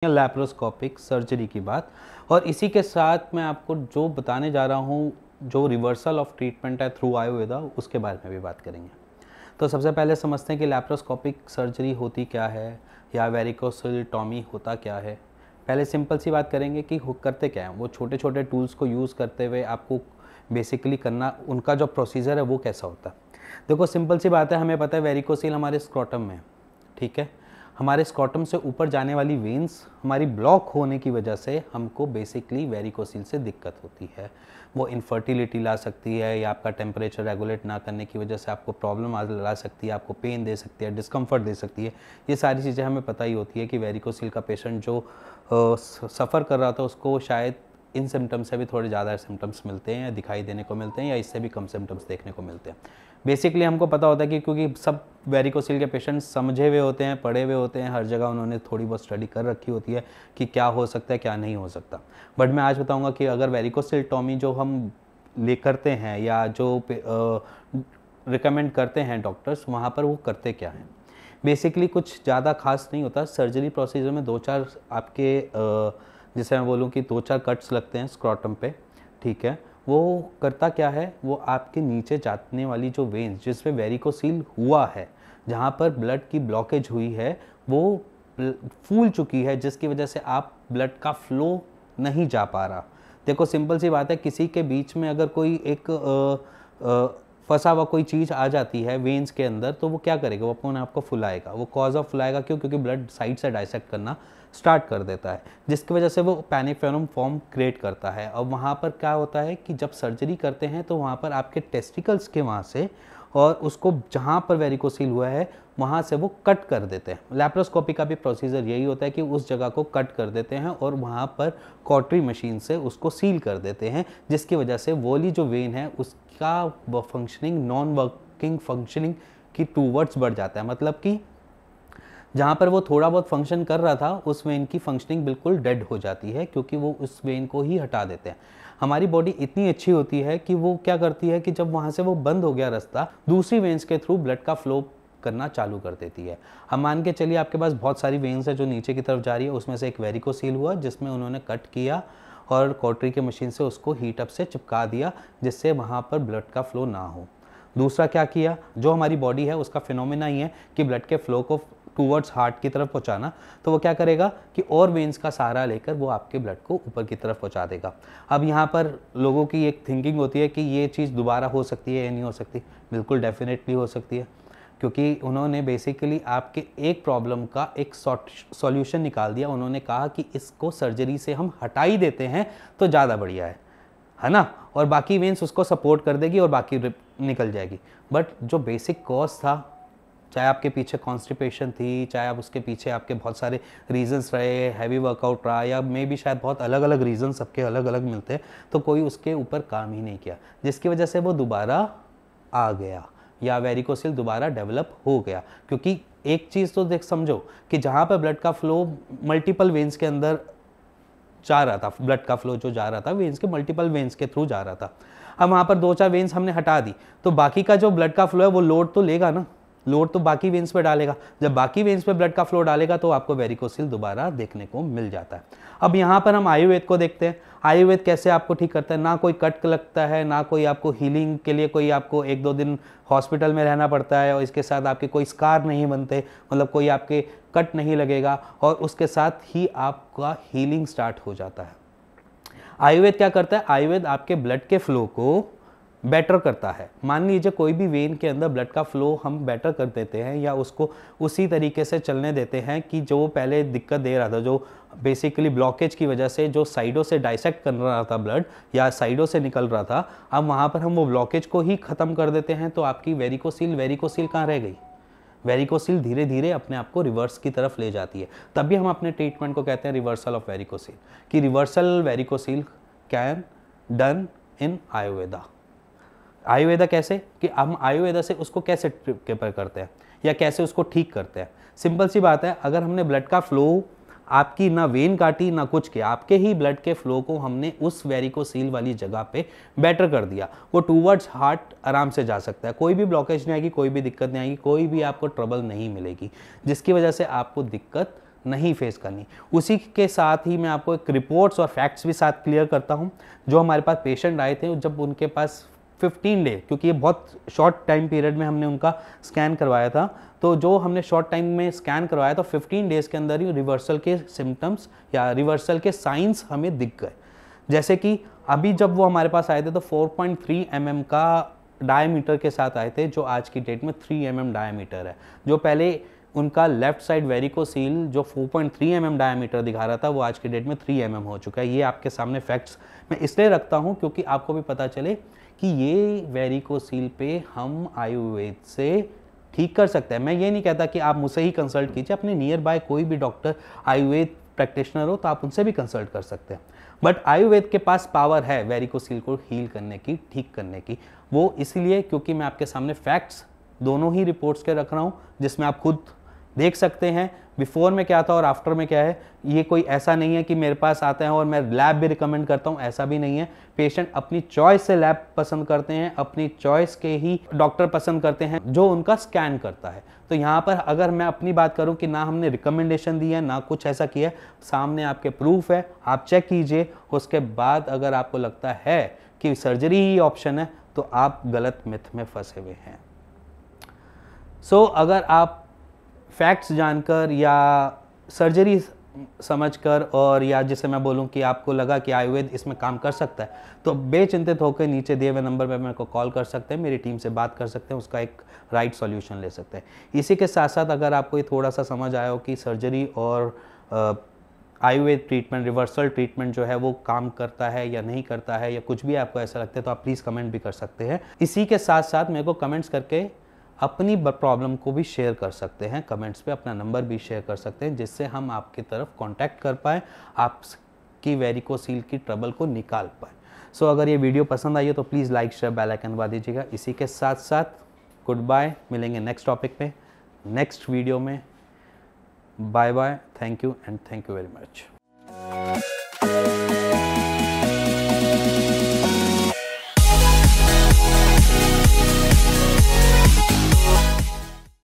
Laparoscopic surgery की बात। और इसी के साथ मैं आपको जो बताने जा रहा हूँ, जो रिवर्सल ऑफ ट्रीटमेंट है थ्रू आयुर्वेदा, उसके बारे में भी बात करेंगे। तो सबसे पहले समझते हैं कि लैप्रोस्कोपिक सर्जरी होती क्या है या वेरिकोसिलटॉमी होता क्या है। पहले सिंपल सी बात करेंगे कि करते क्या है। वो छोटे छोटे टूल्स को यूज़ करते हुए आपको बेसिकली करना, उनका जो प्रोसीजर है वो कैसा होता है। देखो सिंपल सी बात है, हमें पता है वेरिकोसिल हमारे स्क्रोटम में है, ठीक है। हमारे स्क्रॉटम से ऊपर जाने वाली वेन्स हमारी ब्लॉक होने की वजह से हमको बेसिकली वेरिकोसिल से दिक्कत होती है। वो इनफर्टिलिटी ला सकती है या आपका टेम्परेचर रेगुलेट ना करने की वजह से आपको प्रॉब्लम ला सकती है, आपको पेन दे सकती है, डिस्कम्फर्ट दे सकती है। ये सारी चीज़ें हमें पता ही होती है कि वेरिकोसिल का पेशेंट जो सफ़र कर रहा था उसको शायद इन सिम्टम्स से भी थोड़े ज़्यादा सिम्टम्स मिलते हैं या दिखाई देने को मिलते हैं या इससे भी कम सिम्टम्स देखने को मिलते हैं। बेसिकली हमको पता होता है कि क्योंकि सब वेरिकोसिल के पेशेंट समझे हुए होते हैं, पढ़े हुए होते हैं, हर जगह उन्होंने थोड़ी बहुत स्टडी कर रखी होती है कि क्या हो सकता है क्या नहीं हो सकता। बट मैं आज बताऊंगा कि अगर वेरिकोसिलटॉमी जो हम करते हैं या जो रिकमेंड करते हैं डॉक्टर्स, वहाँ पर वो करते क्या हैं। बेसिकली कुछ ज़्यादा खास नहीं होता। सर्जरी प्रोसीजर में 2-4 आपके जैसे मैं बोलूँ कि 2-4 कट्स लगते हैं स्क्रॉटम पे, ठीक है। वो करता क्या है, वो आपके नीचे जाने वाली जो वेन्स जिसमें वेरिकोसिल हुआ है, जहाँ पर ब्लड की ब्लॉकेज हुई है, वो फूल चुकी है, जिसकी वजह से आप ब्लड का फ्लो नहीं जा पा रहा। देखो सिंपल सी बात है, किसी के बीच में अगर कोई एक फंसा हुआ कोई चीज़ आ जाती है वेन्स के अंदर, तो वो क्या करेगा, वो अपने आप को फुलाएगा। वो कॉज ऑफ फुलाएगा क्यों? क्योंकि ब्लड साइड से डाइसेक्ट करना स्टार्ट कर देता है, जिसकी वजह से वो पैनिफेरम फॉर्म क्रिएट करता है। और वहाँ पर क्या होता है कि जब सर्जरी करते हैं तो वहाँ पर आपके टेस्टिकल्स के वहाँ से और उसको जहाँ पर वेरिकोसिल हुआ है वहाँ से वो कट कर देते हैं। लैप्रोस्कोपी का भी प्रोसीजर यही होता है कि उस जगह को कट कर देते हैं और वहाँ पर कॉटरी मशीन से उसको सील कर देते हैं, जिसकी वजह से वोली जो वेन है उसका फंक्शनिंग नॉन वर्किंग फंक्शनिंग की टूवर्ड्स बढ़ जाता है। मतलब कि जहाँ पर वो थोड़ा बहुत फंक्शन कर रहा था उस वेन की फंक्शनिंग बिल्कुल डेड हो जाती है, क्योंकि वो उस वेन को ही हटा देते हैं। हमारी बॉडी इतनी अच्छी होती है कि वो क्या करती है कि जब वहाँ से वो बंद हो गया रास्ता, दूसरी वेन्स के थ्रू ब्लड का फ्लो करना चालू कर देती है। हम मान के चलिए आपके पास बहुत सारी वेन्स है जो नीचे की तरफ जा रही है, उसमें से एक वेरिकोसिल हुआ जिसमें उन्होंने कट किया और कॉटरी के मशीन से उसको हीट अप से चिपका दिया, जिससे वहाँ पर ब्लड का फ्लो ना हो। दूसरा क्या किया, जो हमारी बॉडी है उसका फिनोमेना ही है कि ब्लड के फ्लो को टूवर्ड्स हार्ट की तरफ पहुंचाना, तो वो क्या करेगा कि और वेन्स का सहारा लेकर वो आपके ब्लड को ऊपर की तरफ पहुंचा देगा। अब यहाँ पर लोगों की एक थिंकिंग होती है कि ये चीज़ दोबारा हो सकती है या नहीं हो सकती। बिल्कुल डेफिनेटली हो सकती है, क्योंकि उन्होंने बेसिकली आपके एक प्रॉब्लम का एक सॉल्यूशन निकाल दिया। उन्होंने कहा कि इसको सर्जरी से हम हटा ही देते हैं तो ज़्यादा बढ़िया है ना, और बाकी वेन्स उसको सपोर्ट कर देगी और बाकी निकल जाएगी। बट जो बेसिक कॉज था, चाहे आपके पीछे कॉन्स्टिपेशन थी, चाहे आप उसके पीछे आपके बहुत सारे रीजंस रहे, हैवी वर्कआउट रहा, या मे भी शायद बहुत अलग अलग रीजन सबके अलग अलग मिलते हैं, तो कोई उसके ऊपर काम ही नहीं किया, जिसकी वजह से वो दोबारा आ गया या वेरिकोसिल दोबारा डेवलप हो गया। क्योंकि एक चीज़ तो देख समझो कि जहाँ पर ब्लड का फ्लो मल्टीपल वेन्स के अंदर जा रहा था, ब्लड का फ्लो जो जा रहा था वेन्स के मल्टीपल वेन्स के थ्रू जा रहा था, अब वहाँ पर 2-4 वेन्स हमने हटा दी, तो बाकी का जो ब्लड का फ्लो है वो लोड तो लेगा ना, लोड तो बाकी वेन्स पे डालेगा। जब बाकी वेन्स पे ब्लड का फ्लो डालेगा तो आपको वेरिकोसिल दोबारा देखने को मिल जाता है। अब यहाँ पर हम आयुर्वेद को देखते हैं। आयुर्वेद कैसे आपको ठीक करता है, ना कोई कट लगता है, ना कोई आपको हीलिंग के लिए कोई आपको 1-2 दिन हॉस्पिटल में रहना पड़ता है, और इसके साथ आपके कोई स्कार नहीं बनते, मतलब कोई आपके कट नहीं लगेगा, और उसके साथ ही आपका हीलिंग स्टार्ट हो जाता है। आयुर्वेद क्या करता है, आयुर्वेद आपके ब्लड के फ्लो को बेटर करता है। मान लीजिए कोई भी वेन के अंदर ब्लड का फ्लो हम बेटर कर देते हैं या उसको उसी तरीके से चलने देते हैं कि जो पहले दिक्कत दे रहा था, जो बेसिकली ब्लॉकेज की वजह से जो साइडों से डाइसेक्ट कर रहा था ब्लड या साइडों से निकल रहा था, अब वहाँ पर हम वो ब्लॉकेज को ही ख़त्म कर देते हैं, तो आपकी वेरिकोसिल कहाँ रह गई। वेरिकोसिल धीरे धीरे अपने आप को रिवर्स की तरफ ले जाती है। तभी हम अपने ट्रीटमेंट को कहते हैं रिवर्सल ऑफ वेरिकोसिल, कि reversal varicocele can done in Ayurveda. Ayurveda कैसे, कि हम आयुर्वेदा से उसको कैसे प्रिपेयर करते हैं या कैसे उसको ठीक करते हैं। सिंपल सी बात है, अगर हमने ब्लड का फ्लो आपकी ना वेन काटी ना कुछ किया, आपके ही ब्लड के फ्लो को हमने उस वेरिकोसिल वाली जगह पे बेटर कर दिया, वो टूवर्ड्स हार्ट आराम से जा सकता है, कोई भी ब्लॉकेज नहीं आएगी, कोई भी दिक्कत नहीं आएगी, कोई भी आपको ट्रबल नहीं मिलेगी, जिसकी वजह से आपको दिक्कत नहीं फेस करनी। उसी के साथ ही मैं आपको एक रिपोर्ट्स और फैक्ट्स भी साथ क्लियर करता हूँ। जो हमारे पास पेशेंट आए थे, जब उनके पास 15 डे, क्योंकि ये बहुत शॉर्ट टाइम पीरियड में हमने उनका स्कैन करवाया था, तो जो हमने शॉर्ट टाइम में स्कैन करवाया तो 15 डेज़ के अंदर ही रिवर्सल के सिम्टम्स या रिवर्सल के साइंस हमें दिख गए। जैसे कि अभी जब वो हमारे पास आए थे तो 4.3 mm का डायमीटर के साथ आए थे, जो आज की डेट में 3 mm डायमीटर है। जो पहले उनका लेफ्ट साइड वेरिकोसील जो 4.3 mm डायमीटर दिखा रहा था, वो आज की डेट में 3 mm हो चुका है। ये आपके सामने फैक्ट्स मैं इसलिए रखता हूँ क्योंकि आपको भी पता चले कि ये वेरिकोसील पे हम आयुर्वेद से ठीक कर सकते हैं। मैं ये नहीं कहता कि आप मुझसे ही कंसल्ट कीजिए, अपने नियर बाय कोई भी डॉक्टर आयुर्वेद प्रैक्टिशनर हो तो आप उनसे भी कंसल्ट कर सकते हैं। बट आयुर्वेद के पास पावर है वेरिकोसील को हील करने की, ठीक करने की। वो इसलिए क्योंकि मैं आपके सामने फैक्ट्स दोनों ही रिपोर्ट्स के रख रहा हूँ, जिसमें आप खुद देख सकते हैं बिफोर में क्या था और आफ्टर में क्या है। ये कोई ऐसा नहीं है कि मेरे पास आते हैं और मैं लैब भी रिकमेंड करता हूँ, ऐसा भी नहीं है। पेशेंट अपनी चॉइस से लैब पसंद करते हैं, अपनी चॉइस के ही डॉक्टर पसंद करते हैं जो उनका स्कैन करता है। तो यहाँ पर अगर मैं अपनी बात करूँ कि ना हमने रिकमेंडेशन दी है, ना कुछ ऐसा किया है, सामने आपके प्रूफ है, आप चेक कीजिए। उसके बाद अगर आपको लगता है कि सर्जरी ही ऑप्शन है तो आप गलत मिथ में फंसे हुए हैं। सो अगर आप फैक्ट्स जानकर या सर्जरी समझकर, और या जिसे मैं बोलूं कि आपको लगा कि आयुर्वेद इसमें काम कर सकता है, तो बेचिंतित होकर नीचे दिए हुए नंबर पर मेरे को कॉल कर सकते हैं, मेरी टीम से बात कर सकते हैं, उसका एक राइट सॉल्यूशन ले सकते हैं। इसी के साथ साथ अगर आपको ये थोड़ा सा समझ आया हो कि सर्जरी और आयुर्वेद ट्रीटमेंट, रिवर्सल ट्रीटमेंट जो है वो काम करता है या नहीं करता है, या कुछ भी आपको ऐसा लगता है, तो आप प्लीज़ कमेंट भी कर सकते हैं। इसी के साथ साथ मेरे को कमेंट्स करके अपनी प्रॉब्लम को भी शेयर कर सकते हैं, कमेंट्स पे अपना नंबर भी शेयर कर सकते हैं, जिससे हम आपकी तरफ कांटेक्ट कर पाएँ, आपकी वेरिकोसील की ट्रबल को निकाल पाएँ। सो अगर ये वीडियो पसंद आई है तो please like share bell icon दबा दीजिएगा। इसी के साथ साथ गुड बाय, मिलेंगे नेक्स्ट टॉपिक पे नेक्स्ट वीडियो में। Bye bye, thank you and thank you very much.